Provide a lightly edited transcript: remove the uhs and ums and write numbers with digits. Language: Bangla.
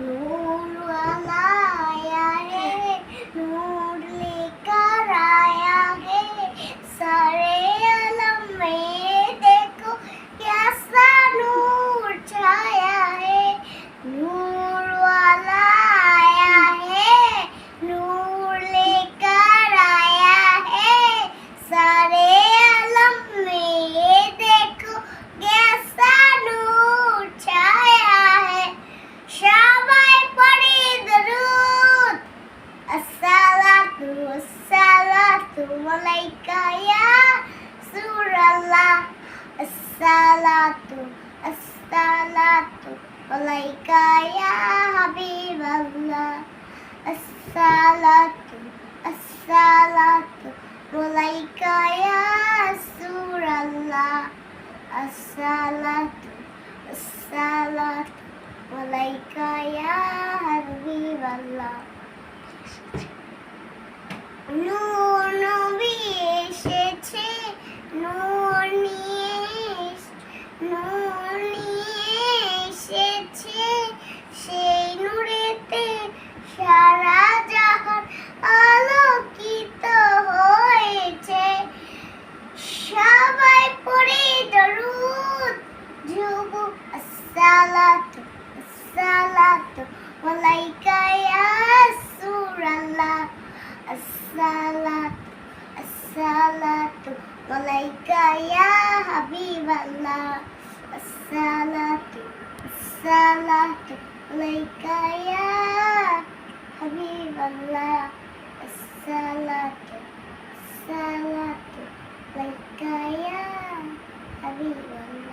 नूर वाला आया है, नूर लेकर आया है, सारे आलम में देखो कैसा नूर छाया है। नूर वाला आया है, नूर लेकर आया है, सारे आलम में देखो कैसा नूर छाया है। সবাই পড়ে দরুদ আসসালাতু আসসালাতু আলাইকা ইয়া রাসূলুল্লাহ আসসালাতু আসসালাতু আলাইকা ইয়া হাবিবাল্লাহ আসসালাতু আসসালাতু আলাইকা ইয়া রাসূলুল্লাহ আসসালাতু আসসালাতু আলাইকা ইয়া হাবিবাল্লাহ। নূর নবী এসেছে, নূর নিয়ে এসেছে, সেই নূরেতে সারা জাহান আলোকিত হয়েছে। সবাই পড়ে দরুদ যুবক আসসালাতু আসসালাতু আলাইকা ইয়া রাসূলুল্লাহ আসসালাতু আসসালাতু আলাইকা ইয়া হাবিবাল্লাহ আসসালাতু আসসালাতু আলাইকা ইয়া হাবিবাল্লাহ আসসালাতু আসসালাতু আলাইকা ইয়া হাবিবাল্লাহ।